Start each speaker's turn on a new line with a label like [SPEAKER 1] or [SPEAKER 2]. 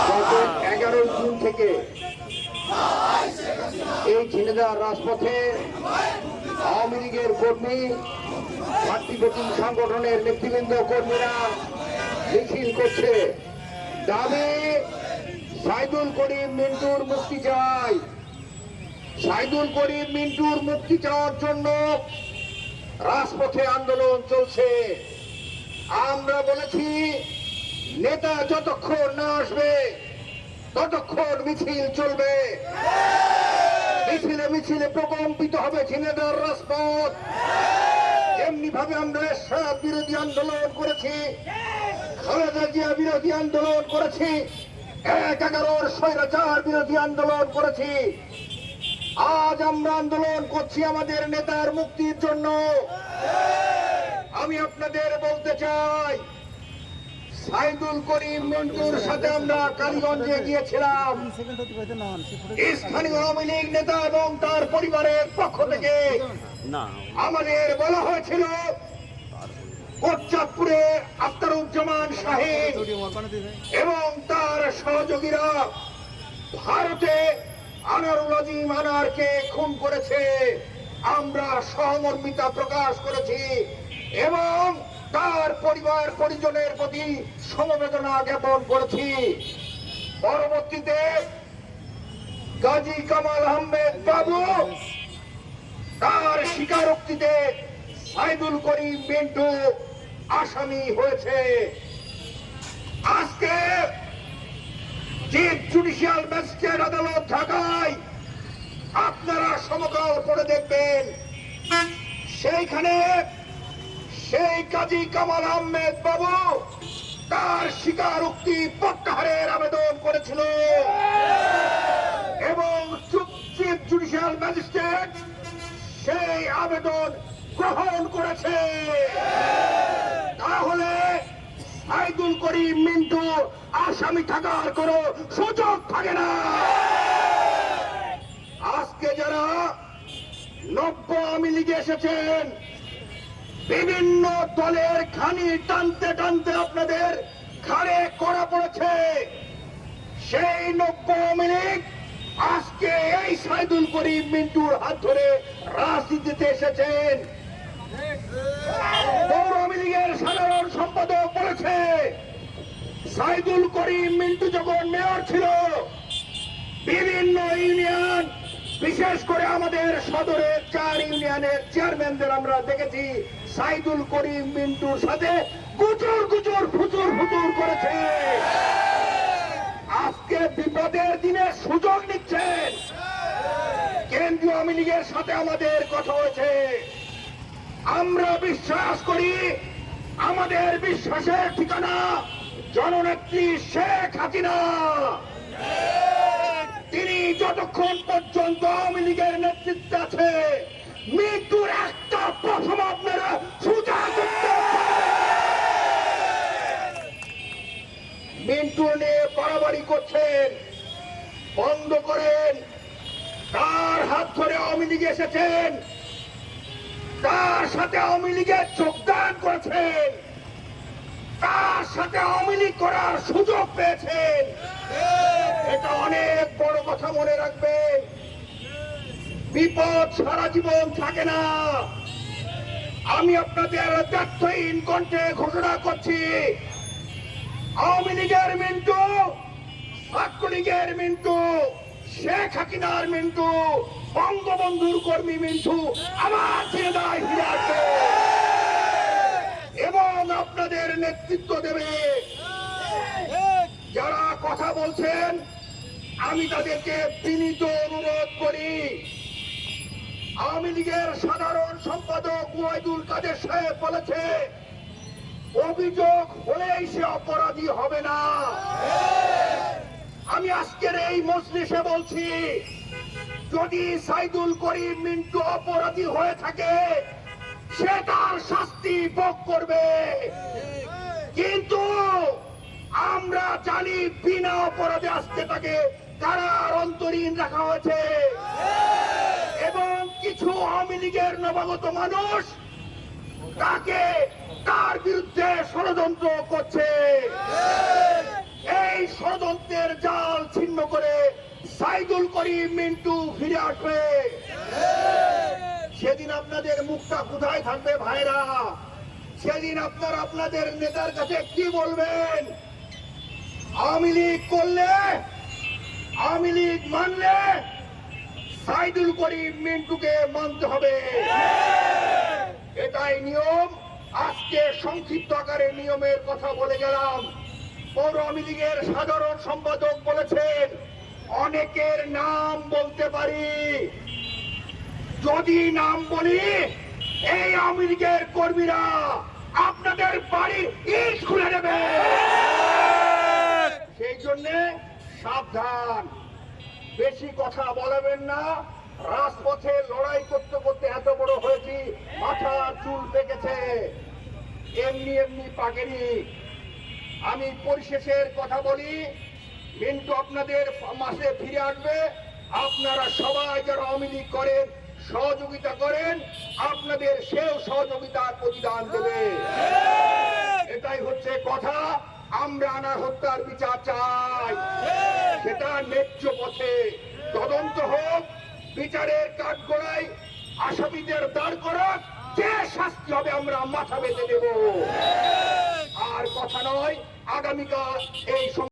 [SPEAKER 1] গত 11 জুন থেকে এই ঝিনাইদহ রাজপথে আওয়ামী লীগের কর্মী পার্টিগত সংগঠনের নেতৃবৃন্দ কর্মীরা মিছিল করছে। দাবি সাইদুল করিম মিন্টুর মুক্তি চাই। সাইদুল করিম মিন্টুর মুক্তি চাওয়ার জন্য রাজপথে আন্দোলন চলছে। আমরা বলেছি নেতা যতক্ষণ না আসবে ততক্ষণ মিছিল চলবে। মিছিলে মিছিলে প্রকম্পিত হবে ঝিনাইদহ রাজপথ। এমনি ভাবে আমরা এরশাদ বিরোধী আন্দোলন করেছি, খালেদা জিয়া বিরোধী আন্দোলন করেছি, 11 স্বৈরাচার বিরোধী আন্দোলন করেছি। আজ আমরা আন্দোলন করছি আমাদের নেতার মুক্তির জন্য। আমি আপনাদের বলতে চাই, সাইদুল করিম মিন্টুর সাথে আমরা কালীগঞ্জে গিয়েছিলাম। স্থানীয় আওয়ামী লীগ নেতা এবং তার পরিবারের পক্ষ থেকে আমাদের বলা হয়েছিল কোটচাঁদপুরে আখতারুজ্জামান শাহীন এবং তার সহযোগীরা ভারতে আনারুল আজিম আনারকে খুন করেছে। আমরা সহমর্মিতা প্রকাশ করেছি এবং তার পরিবার পরিজনের প্রতি সমবেদনা জ্ঞাপন করেছি। পরবর্তীতে গাজী কামাল আহমেদ বাবু তার স্বীকারোক্তিতে সাইদুল করিম মিন্টু আসামি হয়েছে। আজকে চিফ জুডিশিয়াল ম্যাজিস্ট্রেট আদালত ঢাকায় আপনারা সমকাল করে দেখবেন, সেইখানে সেই গাজী কামাল আহমেদ বাবু তার স্বীকারোক্তি প্রত্যাহারের আবেদন করেছিল এবং চিফ জুডিশিয়াল ম্যাজিস্ট্রেট সেই আবেদন গ্রহণ করেছে। তাহলে সাইদুল করিম মিন্টু আসামি থাকার কোনো সুযোগ থাকে না। আজকে যারা নব্য আওয়ামী লীগে এসেছেন, বিভিন্ন দলের খানি টানতে টানতে আপনাদের ঘাড়ে কড়া পড়েছে, সেই নব্য আওয়ামী লীগ আজকে এই সাইদুল করিম মিন্টুর হাত ধরে রাজনীতিতে এসেছেন। পৌর আওয়ামী লীগের সাধারণ সম্পাদক বলেছে, সাইদুল করিম মিন্টু যখন মেয়র ছিল বিভিন্ন ইউনিয়ন, বিশেষ করে আমাদের সদরের 4 ইউনিয়নের চেয়ারম্যানদের আমরা দেখেছি সাইদুল করিম মিন্টুর সাথে গুজর গুজর ফুচুর ফুচুর করেছে। আজকে বিপদের দিনে সুযোগ নিচ্ছেন। কেন্দ্রীয় আওয়ামী লীগের সাথে আমাদের কথা হয়েছে। আমরা বিশ্বাস করি, আমাদের বিশ্বাসের ঠিকানা জননেত্রী শেখ হাসিনা। তিনি যতক্ষণ পর্যন্ত আওয়ামী লীগের নেতৃত্বে আছে, মৃত্যুর একটা প্রথম আপনারা সোজা করতে মিন্টু নিয়ে বাড়াবাড়ি করছেন, বন্ধ করেন। তার হাত ধরে আওয়ামী লীগে এসেছেন, তার সাথে আওয়ামী লীগে যোগদান করেছেন, তার সাথে আওয়ামী লীগ করার সুযোগ পেয়েছেন। এটা অনেক বড় কথা, মনে রাখবেন। বিপদ সারা জীবন থাকে না। আমি আপনাদের তথ্যহীন কণ্ঠে ঘোষণা করছি, আওয়ামী লীগের মিন্টু, ছাত্রলীগের মিন্টু, শেখ হাসিনার মিন্টু, বঙ্গবন্ধুর কর্মী মিন্টু আমার ঝিনাইদহে ফিরে আসবে এবং আপনাদের নেতৃত্ব দেবে। যারা কথা বলছেন আমি তাদেরকে বিনীত অনুরোধ করি, আওয়ামী লীগের সাধারণ সম্পাদক ওয়াহিদুল কাদের সাহেব বলেছে, অভিযোগ হলেই সে অপরাধী হবে না। আমি আজকের এই মজলিসে বলছি, যদি সাইদুল করিম মিন্টু অপরাধী হয়ে থাকে সে তার শাস্তি ভোগ করবে, কিন্তু আমরা জানি বিনা অপরাধে আজকে তাকে কারার অন্তরীণ রাখা হয়েছে এবং কিছু আওয়ামী লীগের নবাগত মানুষ তাকে তার বিরুদ্ধে ষড়যন্ত্র করছে। এই ষড়যন্ত্রের জাল ছিন্ন করে সাইদুল করিম মিন্টু ফিরে আসবে। সেদিন আপনাদের মুখটা কোথায় থাকবে ভাইরা? সেদিন আপনারা আপনাদের নেতার কাছে কি বলবেন? আওয়ামী লীগ করলে, আওয়ামী লীগ মানলে সাইদুল করিম মিন্টুকে মানতে হবে। এটাই নিয়ম। আজকে সংক্ষিপ্ত আকারে নিয়মের কথা বলে গেলাম। পৌর আওয়ামী লীগের সাধারণ সম্পাদক বলেছেন অনেকের নাম বলতে পারি, যদি নাম বলি এই আওয়ামী লীগের কর্মীরা আপনাদের বাড়ির ইট খুলে দেবে। সেই জন্য সাবধান, বেশি কথা বলবেন না। রাজপথে লড়াই করতে করতে এত বড় হয়েছি, মাথা চুল পেকেছে, এমনি এমনি পাকেনি। আমি পরিশেষের কথা বলি, মিন্টু আপনাদের মাসে ফিরে আসবে। আপনারা সবাই যারা আওয়ামী লীগ করেন, সহযোগিতা করেন, আপনাদের সেও সহযোগিতার প্রতিদান দেবে। এটাই হচ্ছে কথা। আমরা আনার হত্যার বিচার চাই, সেটা ন্যায্য পথে তদন্ত হোক, বিচারের কাঠগড়ায় আসামিদের দাঁড় করাক, যে শাস্তি হবে আমরা মাথা বেঁধে দেব। আর কথা নয়, আগামীকাল এই